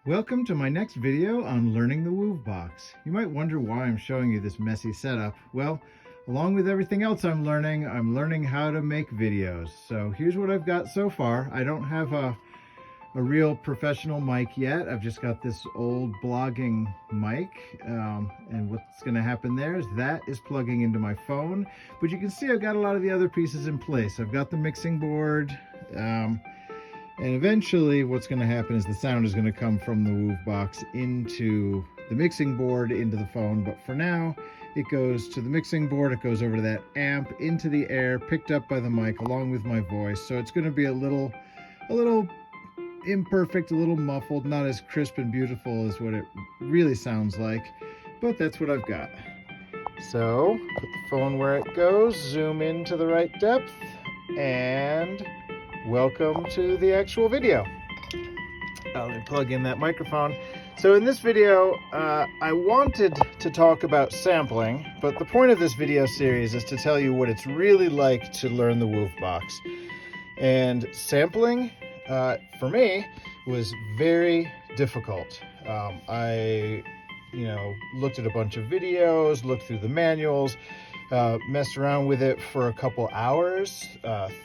Welcome to my next video on learning the Woovebox. You might wonder why I'm showing you this messy setup. Well, along with everything else I'm learning how to make videos. So here's what I've got so far. I don't have a real professional mic yet. I've just got this old blogging mic. And what's going to happen there is that is plugging into my phone. But you can see I've got a lot of the other pieces in place. I've got the mixing board. And eventually what's going to happen is the sound is going to come from the Woovebox into the mixing board, into the phone. But for now, it goes to the mixing board, it goes over to that amp, into the air, picked up by the mic along with my voice. So it's going to be a little imperfect, a little muffled, not as crisp and beautiful as what it really sounds like. But that's what I've got. So put the phone where it goes, zoom in to the right depth, and welcome to the actual video. Let me plug in that microphone. So in this video, I wanted to talk about sampling, but the point of this video series is to tell you what it's really like to learn the Woovebox. And sampling, for me, was very difficult. I looked at a bunch of videos, looked through the manuals, messed around with it for a couple hours,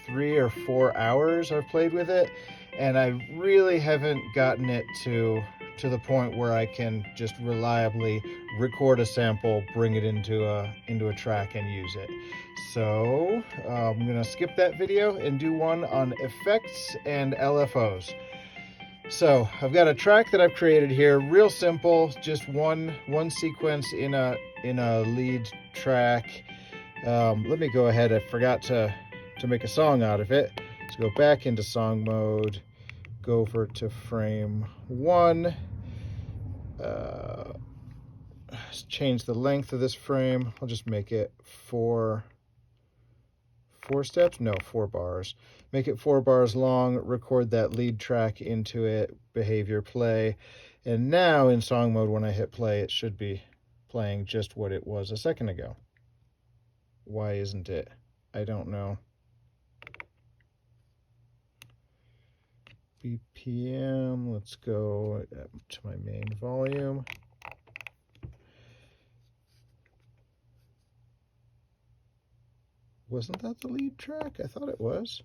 3 or 4 hours I've played with it, and I really haven't gotten it to the point where I can just reliably record a sample, bring it into a track and use it. So I'm gonna skip that video and do one on effects and LFOs. So I've got a track that I've created here, real simple, just one sequence in a lead track. Let me go ahead. I forgot to make a song out of it. Let's go back into song mode, go over to frame 1. Change the length of this frame. I'll just make it 4 steps. No, 4 bars. Make it 4 bars long. Record that lead track into it. Behavior play. And now in song mode, when I hit play, it should be playing just what it was a second ago. Why isn't it? I don't know. BPM, let's go to my main volume. Wasn't that the lead track? I thought it was.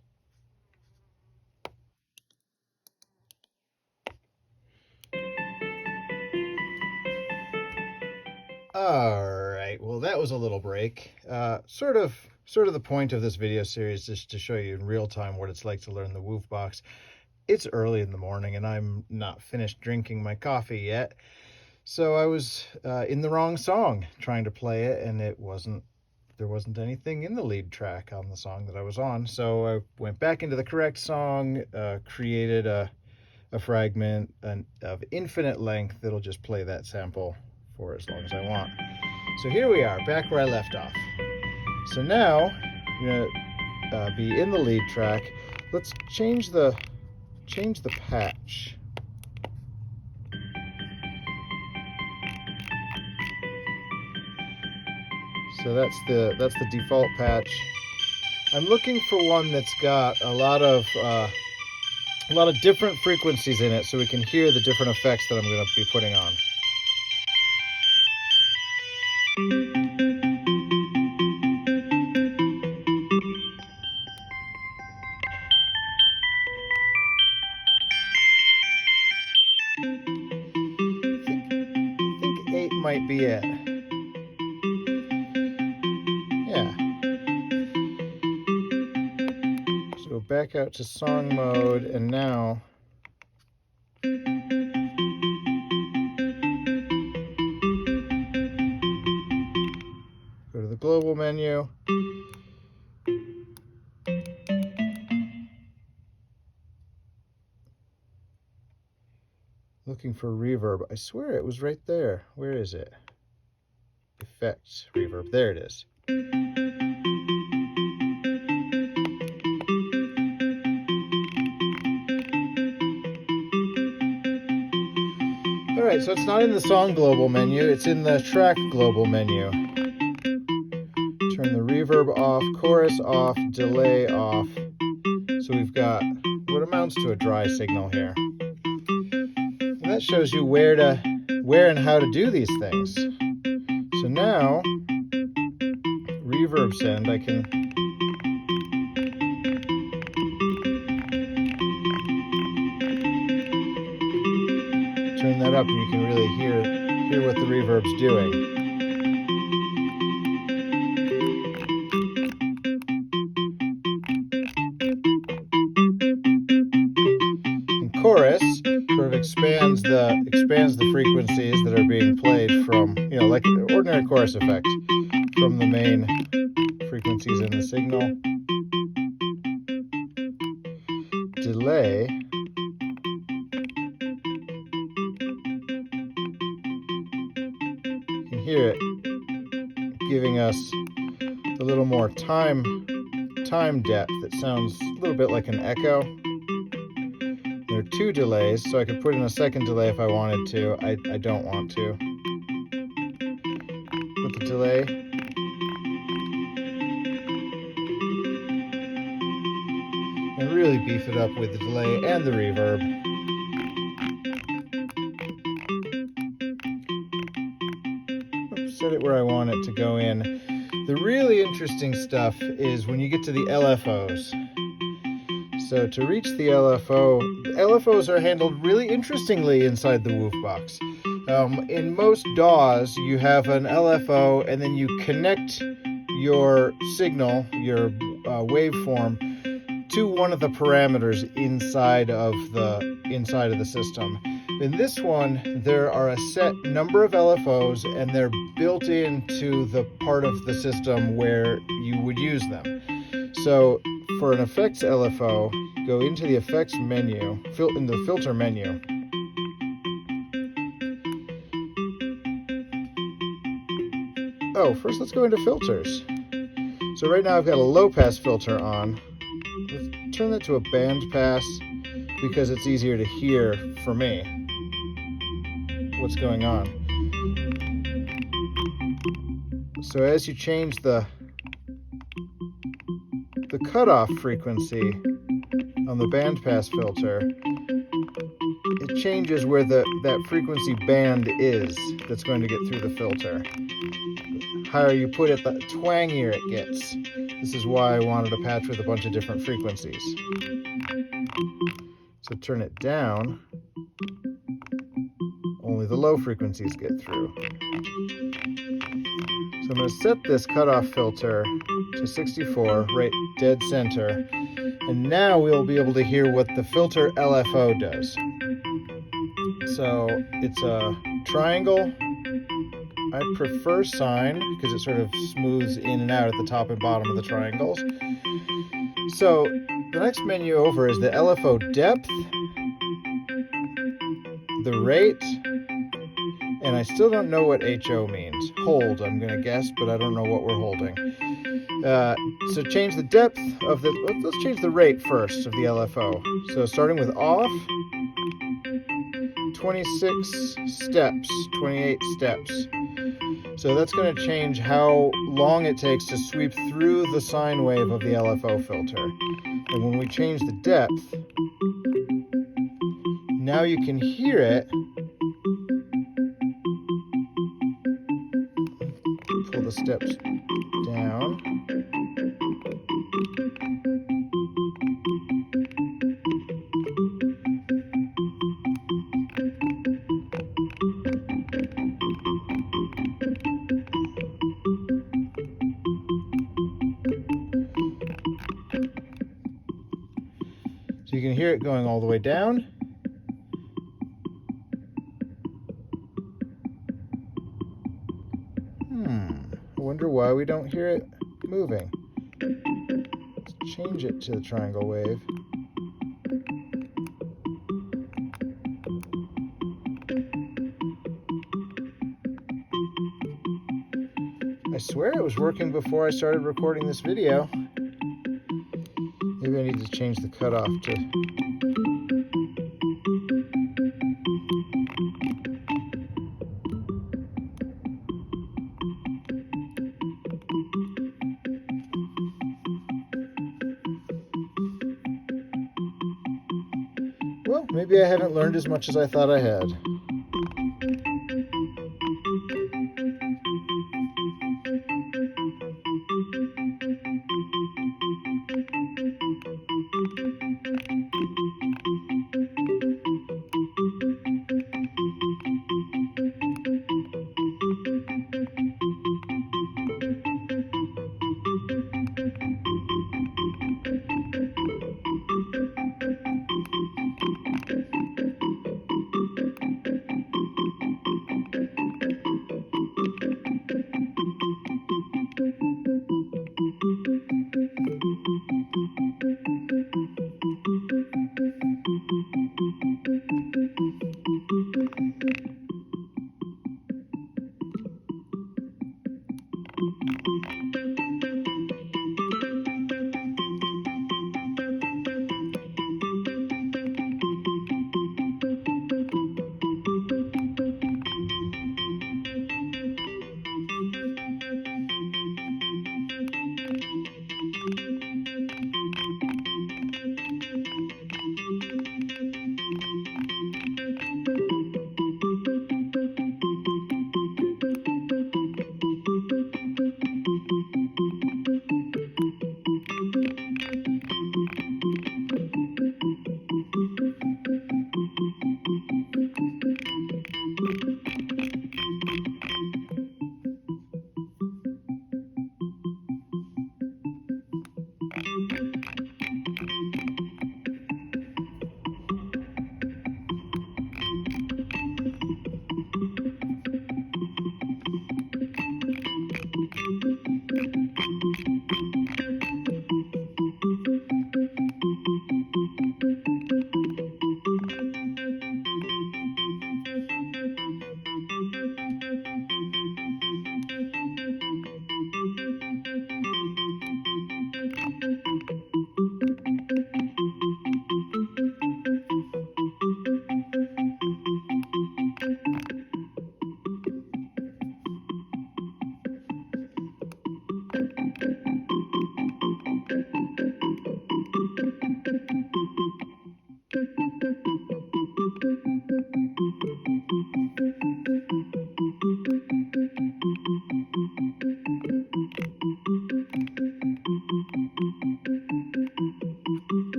All right, well, that was a little break. Sort of the point of this video series is to show you in real time what it's like to learn the Woovebox. It's early in the morning and I'm not finished drinking my coffee yet. So I was in the wrong song trying to play it, and there wasn't anything in the lead track on the song that I was on. So I went back into the correct song, created a fragment of infinite length that'll just play that sample for as long as I want. So here we are, back where I left off. So now I'm gonna be in the lead track. Let's change the patch. So that's the default patch. I'm looking for one that's got a lot of different frequencies in it, so we can hear the different effects that I'm going to be putting on. I think 8 might be it. Yeah. So go back out to song mode, and now go to the global menu. Looking for reverb. I swear it was right there. Where is it? Effects, reverb. There it is. All right, so it's not in the song global menu. It's in the track global menu. Turn the reverb off, chorus off, delay off. So we've got what amounts to a dry signal here. And that shows you where and how to do these things. So now, reverb send, I can turn that up and you can really hear what the reverb's doing. And chorus sort of expands the frequencies that are being played from, like an ordinary chorus effect, from the main frequencies in the signal. Delay. You can hear it giving us a little more time depth. It sounds a little bit like an echo. There are 2 delays, so I could put in a second delay if I wanted to. I don't want to. Put the delay. And really beef it up with the delay and the reverb. Set it where I want it to go in. The really interesting stuff is when you get to the LFOs. So to reach the LFOs are handled really interestingly inside the Woovebox. In most DAWs, you have an LFO and then you connect your signal, your waveform, to one of the parameters inside of the system. In this one, there are a set number of LFOs and they're built into the part of the system where you would use them. So for an effects LFO, go into the effects menu, in the filter menu. Oh, first let's go into filters. So right now I've got a low pass filter on. Let's turn that to a band pass because it's easier to hear for me what's going on. So as you change the cutoff frequency on the bandpass filter, it changes where that frequency band is that's going to get through the filter. The higher you put it, the twangier it gets. This is why I wanted to patch with a bunch of different frequencies. So turn it down, only the low frequencies get through. So I'm going to set this cutoff filter to 64, right dead center, and now we'll be able to hear what the filter LFO does. So it's a triangle. I prefer sine because it sort of smooths in and out at the top and bottom of the triangles. So the next menu over is the LFO depth, the rate, and I still don't know what HO means. Hold, I'm going to guess, but I don't know what we're holding. So change the depth of let's change the rate first of the LFO. So starting with off, 26 steps, 28 steps. So that's going to change how long it takes to sweep through the sine wave of the LFO filter. And when we change the depth, now you can hear it. Pull the steps down. So you can hear it going all the way down. I wonder why we don't hear it moving. Let's change it to the triangle wave. I swear it was working before I started recording this video. Maybe I need to change the cutoff to... Well, maybe maybe I haven't learned as much as I thought I had.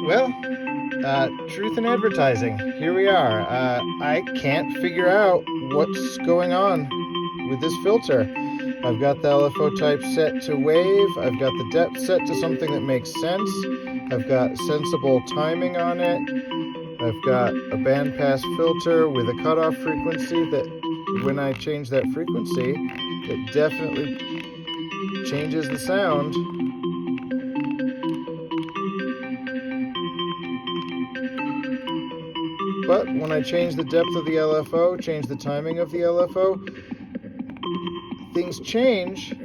Well, truth in advertising. Here we are. I can't figure out what's going on with this filter. I've got the LFO type set to wave. I've got the depth set to something that makes sense. I've got sensible timing on it. I've got a bandpass filter with a cutoff frequency that when I change that frequency, it definitely changes the sound. But when I change the depth of the LFO, change the timing of the LFO, things change,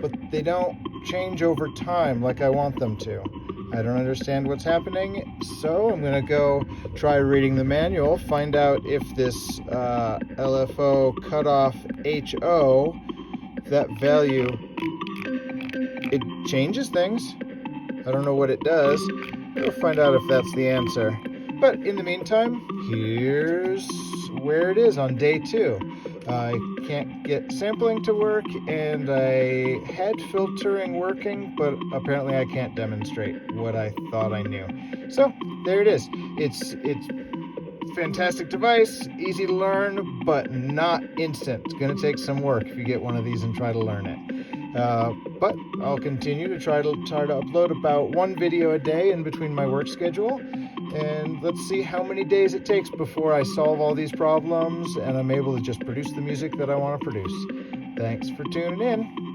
but they don't change over time like I want them to. I don't understand what's happening, so I'm going to go try reading the manual, find out if this LFO cutoff HO, that value, it changes things. I don't know what it does. We'll find out if that's the answer. But in the meantime, here's where it is on day 2. I can't get sampling to work, and I had filtering working, but apparently I can't demonstrate what I thought I knew. So there it is. It's fantastic device, easy to learn, but not instant. It's going to take some work if you get one of these and try to learn it. But I'll continue to try to upload about one video a day in between my work schedule. And let's see how many days it takes before I solve all these problems and I'm able to just produce the music that I want to produce. Thanks for tuning in.